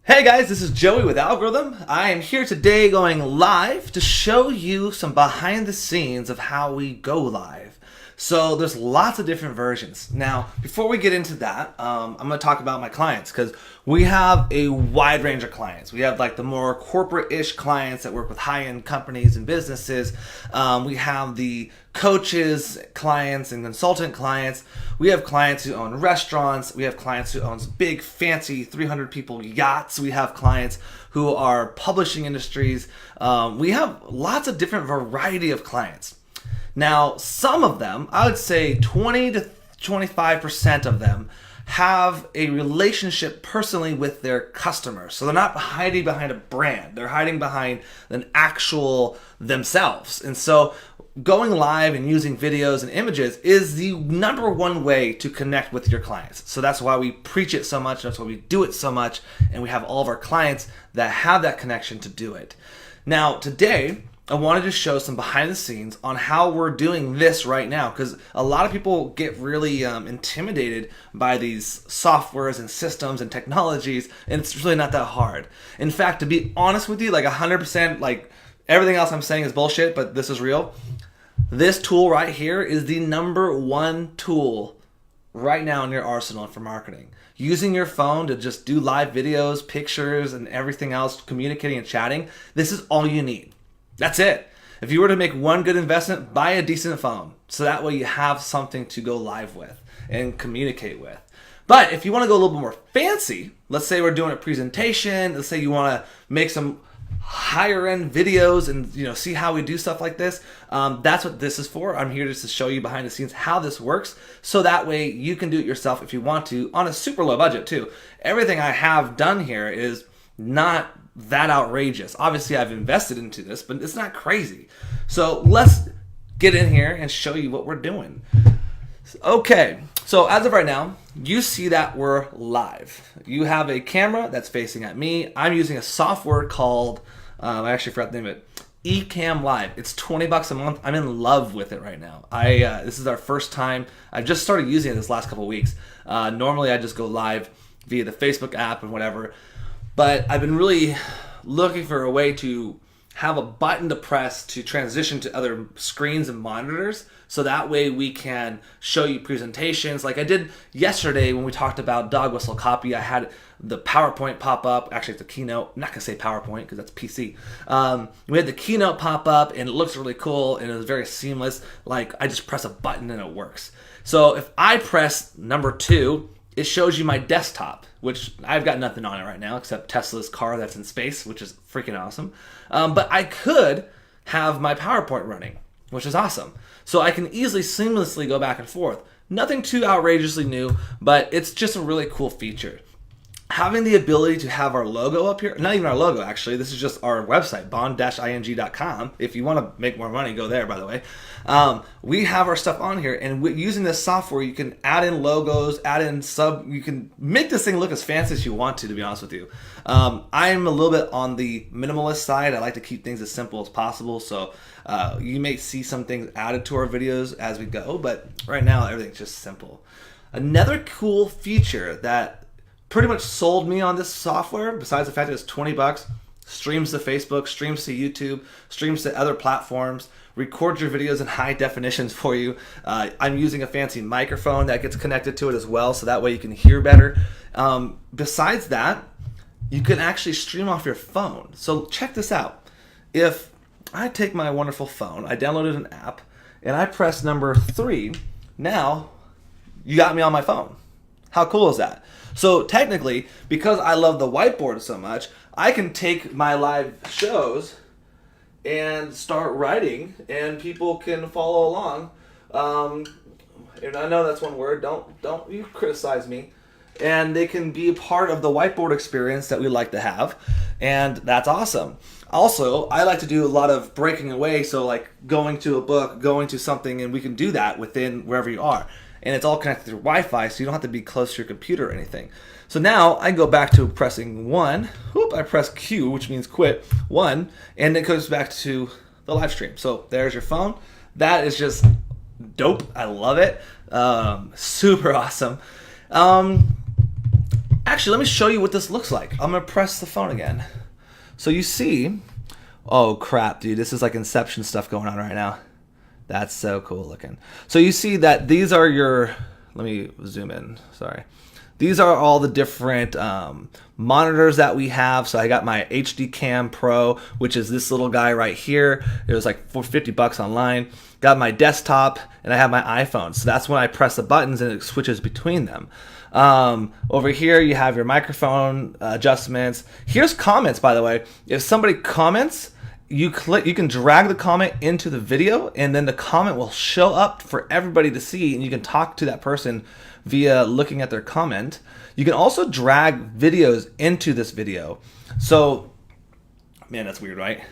Hey guys, this is Joey with Algorithm. I am here today going live to show you some behind the scenes of how we go live. So there's lots of different versions. Now, before we get into that, I'm going to talk about my clients because we have a wide range of clients. We have like the more corporate-ish clients that work with high-end companies and businesses. We have the coaches, clients, and consultant clients. We have clients who own restaurants. We have clients who own big, fancy 300 people yachts. We have clients who are publishing industries. We have lots of different variety of clients. Now, some of them, I would say 20 to 25% of them have a relationship personally with their customers. So they're not hiding behind a brand. They're hiding behind an actual themselves. And so going live and using videos and images is the number one way to connect with your clients. So that's why we preach it so much. That's why we do it so much. And we have all of our clients that have that connection to do it. Now, today, I wanted to show some behind the scenes on how we're doing this right now, because a lot of people get really intimidated by these softwares and systems and technologies, and it's really not that hard. In fact, to be honest with you, like 100%, like everything else I'm saying is bullshit, but this is real. This tool right here is the number one tool right now in your arsenal for marketing. Using your phone to just do live videos, pictures, and everything else, communicating and chatting, this is all you need. That's it. If you were to make one good investment, buy a decent phone. So that way you have something to go live with and communicate with. But if you want to go a little bit more fancy, let's say we're doing a presentation, let's say you want to make some higher end videos and see how we do stuff like this, that's what this is for. I'm here just to show you behind the scenes how this works, so that way you can do it yourself if you want to on a super low budget too. Everything I have done here is not that outrageous. Obviously I've invested into this, but it's not crazy. So let's get in here and show you what we're doing. Okay, so as of right now, you see that we're live. You have a camera that's facing at me. I'm using a software called, I actually forgot the name of it, Ecamm Live. It's $20 a month. I'm in love with it right now. This is our first time. I just started using it this last couple of weeks. Normally I just go live via the Facebook app and whatever, but I've been really looking for a way to have a button to press to transition to other screens and monitors, so that way we can show you presentations. Like I did yesterday when we talked about dog whistle copy, I had the PowerPoint pop up. Actually, it's a keynote. I'm not going to say PowerPoint because that's PC. We had the keynote pop up and it looks really cool and it was very seamless. Like I just press a button and it works. So if I press number 2, it shows you my desktop, which I've got nothing on it right now except Tesla's car that's in space, which is freaking awesome. But I could have my PowerPoint running, which is awesome. So I can easily, seamlessly go back and forth. Nothing too outrageously new, but it's just a really cool feature. Having the ability to have our logo up here, not even our logo actually, this is just our website, bond-ing.com. If you want to make more money, go there, by the way. We have our stuff on here, and using this software, you can add in logos, you can make this thing look as fancy as you want to be honest with you. I'm a little bit on the minimalist side. I like to keep things as simple as possible, so you may see some things added to our videos as we go, but right now, everything's just simple. Another cool feature that pretty much sold me on this software, besides the fact that it's $20, streams to Facebook, streams to YouTube, streams to other platforms, records your videos in high definitions for you. I'm using a fancy microphone that gets connected to it as well, so that way you can hear better. Besides that, you can actually stream off your phone. So check this out. If I take my wonderful phone, I downloaded an app, and I press number 3, now you got me on my phone. How cool is that? So technically, because I love the whiteboard so much, I can take my live shows and start writing, and people can follow along. And I know that's one word. Don't you criticize me. And they can be a part of the whiteboard experience that we like to have, and that's awesome. Also, I like to do a lot of breaking away, so like going to a book, going to something, and we can do that within wherever you are. And it's all connected through Wi-Fi, so you don't have to be close to your computer or anything. So now I go back to pressing 1. I press Q, which means quit, 1, and it goes back to the live stream. So there's your phone. That is just dope. I love it. Super awesome. Actually, let me show you what this looks like. I'm gonna press the phone again. So you see, oh crap, dude, this is like Inception stuff going on right now. That's so cool looking. So you see that these are your, let me zoom in, sorry. These are all the different monitors that we have. So I got my HD Cam Pro, which is this little guy right here. It was like $50 online. Got my desktop, and I have my iPhone. So that's when I press the buttons and it switches between them. Over here you have your microphone adjustments. Here's comments, by the way. If somebody comments, you can drag the comment into the video, and then the comment will show up for everybody to see, and you can talk to that person via looking at their comment. You can also drag videos into this video. So, man, that's weird, right?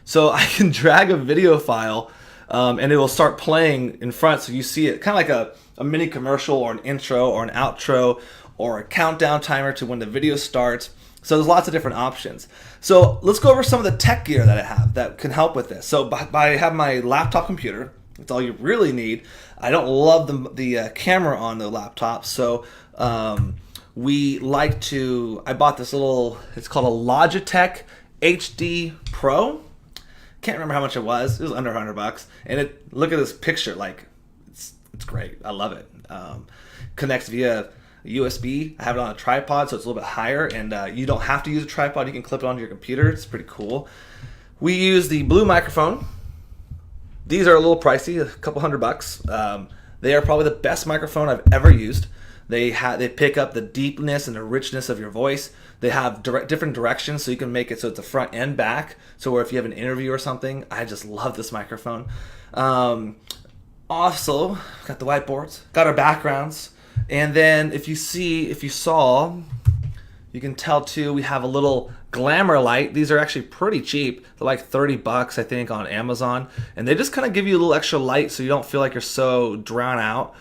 So I can drag a video file, and it will start playing in front, so you see it kind of like a mini commercial or an intro or an outro or a countdown timer to when the video starts. So there's lots of different options. So let's go over some of the tech gear that I have that can help with this. So I have my laptop computer. That's all you really need. I don't love the camera on the laptop, so we like to, I bought this little, it's called a Logitech HD Pro. Can't remember how much it was. It was under $100. And look at this picture, like, it's great. I love it. Connects via USB. I have it on a tripod, so it's a little bit higher, and you don't have to use a tripod. You can clip it onto your computer. It's pretty cool. We use the Blue microphone. These are a little pricey, a couple $100. They are probably the best microphone I've ever used. They pick up the deepness and the richness of your voice. They have different directions, so you can make it so it's a front and back. So where if you have an interview or something, I just love this microphone. Also, got the whiteboards, got our backgrounds. And then if you saw, you can tell too, we have a little glamour light. These are actually pretty cheap. They're like $30, I think, on Amazon. And they just kind of give you a little extra light so you don't feel like you're so drowned out.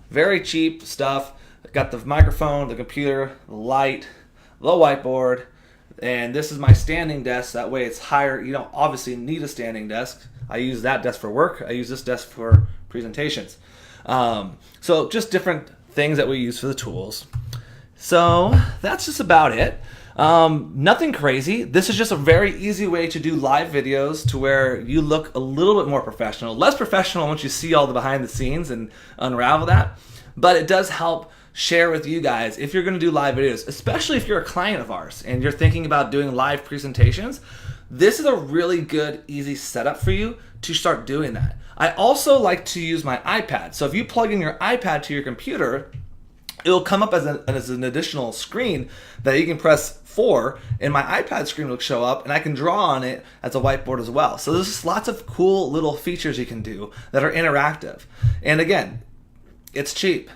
Very cheap stuff. Got the microphone, the computer, the light, the whiteboard. And this is my standing desk. That way it's higher. You don't obviously need a standing desk. I use that desk for work. I use this desk for presentations. So just different things that we use for the tools. So that's just about it. Nothing crazy. This is just a very easy way to do live videos to where you look a little bit more professional. Less professional once you see all the behind the scenes and unravel that. But it does help share with you guys if you're going to do live videos, especially if you're a client of ours and you're thinking about doing live presentations. This is a really good, easy setup for you to start doing that. I also like to use my iPad. So if you plug in your iPad to your computer, it'll come up as an additional screen that you can press 4, and my iPad screen will show up, and I can draw on it as a whiteboard as well. So there's just lots of cool little features you can do that are interactive. And again, it's cheap.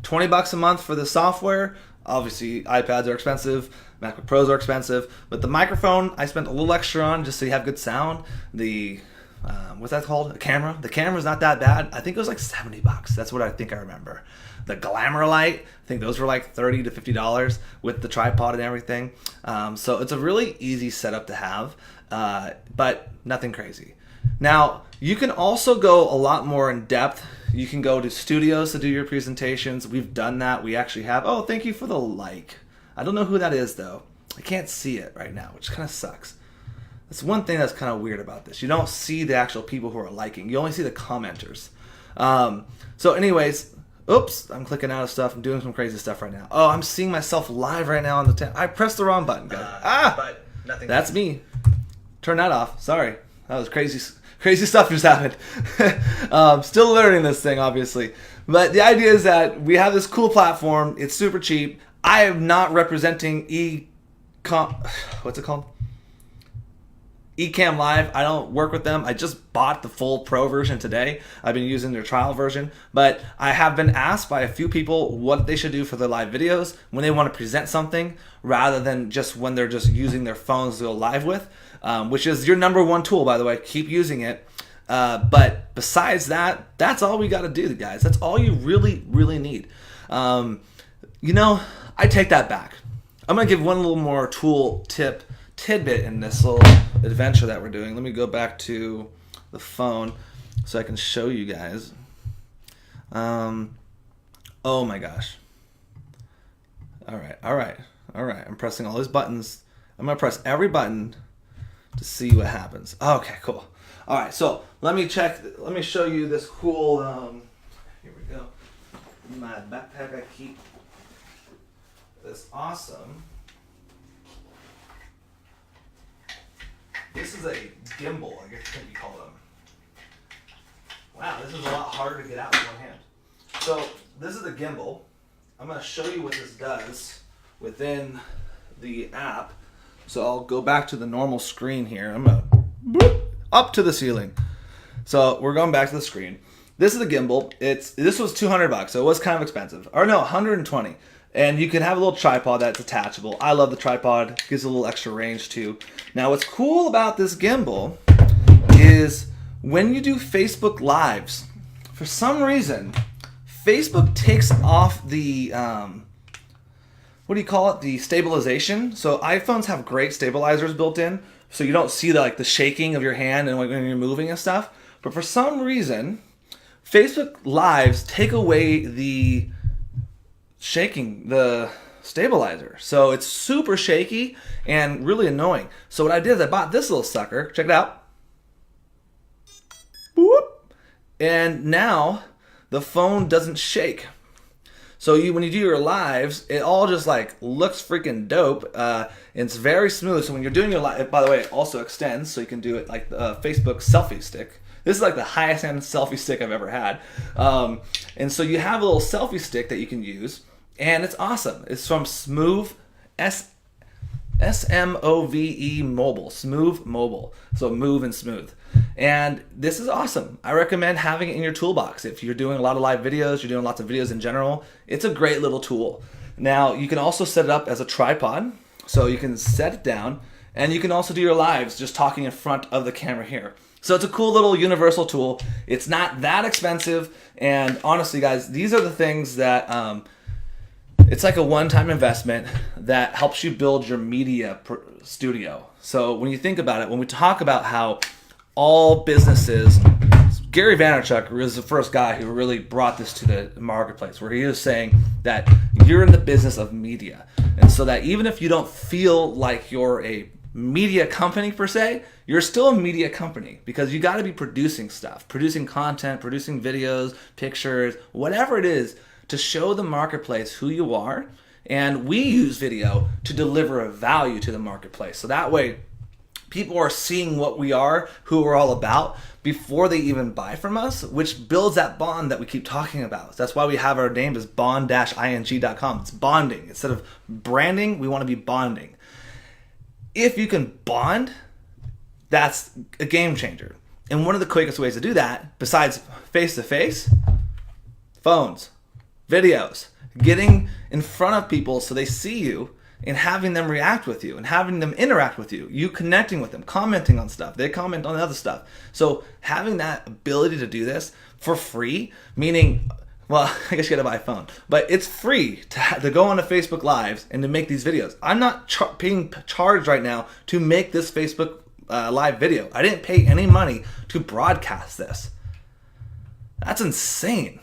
$20 a month for the software. Obviously, iPads are expensive, MacBook Pros are expensive, but the microphone I spent a little extra on just so you have good sound. The what's that called? A camera. The camera's not that bad. I think it was like $70. That's what I think I remember. The glamour light, I think those were like $30 to $50 with the tripod and everything. So it's a really easy setup to have, but nothing crazy. Now, you can also go a lot more in depth. You can go to studios to do your presentations. We've done that. We actually have. Oh, thank you for the like. I don't know who that is, though. I can't see it right now, which kind of sucks. That's one thing that's kind of weird about this. You don't see the actual people who are liking. You only see the commenters. So anyways, oops, I'm clicking out of stuff. I'm doing some crazy stuff right now. Oh, I'm seeing myself live right now on the I pressed the wrong button, guys. But nothing. That's me. Turn that off. Sorry. That was crazy stuff just happened. Still learning this thing, obviously. But the idea is that we have this cool platform. It's super cheap. I am not representing what's it called? Ecamm Live. I don't work with them. I just bought the full pro version today. I've been using their trial version, but I have been asked by a few people what they should do for their live videos when they want to present something rather than just when they're just using their phones to go live with, which is your number one tool, by the way. Keep using it. But besides that, that's all we got to do, guys. That's all you really, really need. I take that back. I'm going to give one little more tidbit in this little adventure that we're doing. Let me go back to the phone so I can show you guys. Oh my gosh. All right, all right, all right. I'm pressing all these buttons. I'm gonna press every button to see what happens. Okay, cool. All right, so let me check. Let me show you this cool. Here we go. In my backpack, I keep this awesome. This is a gimbal, I guess it can be called them. Wow, this is a lot harder to get out with one hand. So this is a gimbal. I'm going to show you what this does within the app. So I'll go back to the normal screen here. I'm going to up to the ceiling. So we're going back to the screen. This is the gimbal. This was $200, so it was kind of expensive. Or no, 120. And you can have a little tripod that's attachable. I love the tripod. Gives a little extra range too. Now what's cool about this gimbal is when you do Facebook Lives, for some reason, Facebook takes off the, what do you call it? The stabilization. So iPhones have great stabilizers built in, so you don't see the shaking of your hand and when you're moving and stuff. But for some reason, Facebook Lives take away the shaking, the stabilizer. So it's super shaky and really annoying. So what I did is I bought this little sucker. Check it out. Boop. And now the phone doesn't shake. So when you do your lives, it all just looks freaking dope. It's very smooth. So when you're doing your live, by the way, it also extends, so you can do it like the Facebook selfie stick. This is like the highest end selfie stick I've ever had. And so you have a little selfie stick that you can use, and it's awesome. It's from Smove, S-M-O-V-E Mobile, Smove Mobile. So move and smooth. And this is awesome. I recommend having it in your toolbox. If you're doing a lot of live videos, you're doing lots of videos in general, it's a great little tool. Now, you can also set it up as a tripod. So you can set it down, and you can also do your lives just talking in front of the camera here. So it's a cool little universal tool. It's not that expensive. And honestly, guys, these are the things that, it's like a one-time investment that helps you build your media studio. So when you think about it, when we talk about how all businesses, Gary Vaynerchuk was the first guy who really brought this to the marketplace, where he was saying that you're in the business of media. And so that even if you don't feel like you're a media company per se, you're still a media company, because you got to be producing stuff, producing content, producing videos, pictures, whatever it is, to show the marketplace who you are. And we use video to deliver a value to the marketplace. So that way, people are seeing what we are, who we're all about, before they even buy from us, which builds that bond that we keep talking about. That's why we have our name as bond-ing.com. It's bonding. Instead of branding, we want to be bonding. If you can bond, that's a game changer. And one of the quickest ways to do that, besides face-to-face, phones, videos, getting in front of people so they see you and having them react with you and having them interact with you, you connecting with them, commenting on stuff, they comment on other stuff. So having that ability to do this for free, meaning, well, I guess you gotta buy a phone, but it's free to go on to Facebook Lives and to make these videos. I'm not being charged right now to make this Facebook live video. I didn't pay any money to broadcast this. That's insane.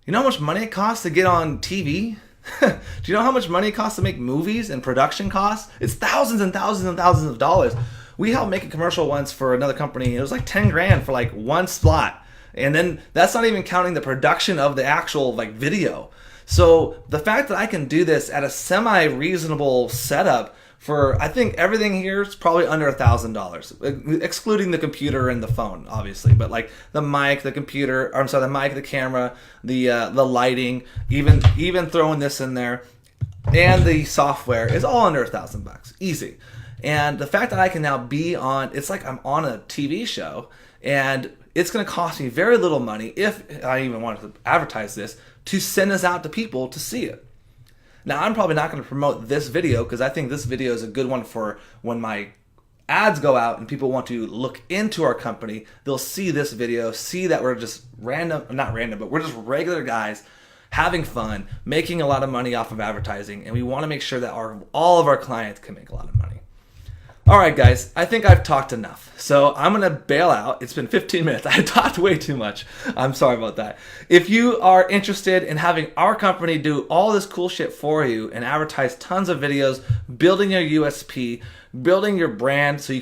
You know how much money it costs to get on TV? Do you know how much money it costs to make movies and production costs? It's thousands and thousands and thousands of dollars. We helped make a commercial once for another company. It was like 10 grand for like one spot. And then that's not even counting the production of the actual video. So the fact that I can do this at a semi-reasonable setup for, I think everything here is probably under $1,000, excluding the computer and the phone, obviously. But like the mic, the computer, or I'm sorry, the mic, the camera, the lighting, even throwing this in there, and the software is all under $1,000, easy. And the fact that I can now be on, it's like I'm on a TV show, and it's going to cost me very little money, if I even wanted to advertise this, to send this out to people to see it. Now, I'm probably not going to promote this video because I think this video is a good one for when my ads go out and people want to look into our company. They'll see this video, see that we're just not random, but we're just regular guys having fun, making a lot of money off of advertising, and we want to make sure that all of our clients can make a lot of money. All right, guys, I think I've talked enough. So I'm going to bail out. It's been 15 minutes. I talked way too much. I'm sorry about that. If you are interested in having our company do all this cool shit for you and advertise tons of videos, building your USP, building your brand so you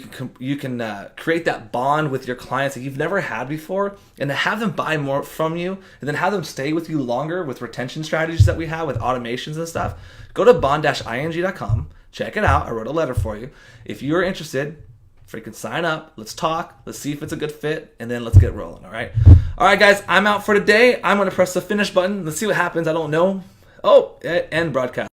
can create that bond with your clients that you've never had before, and to have them buy more from you and then have them stay with you longer with retention strategies that we have with automations and stuff, go to bond-ing.com. Check it out. I wrote a letter for you. If you're interested, freaking sign up. Let's talk. Let's see if it's a good fit, and then let's get rolling, all right? All right, guys, I'm out for today. I'm going to press the finish button. Let's see what happens. I don't know. Oh, end broadcast.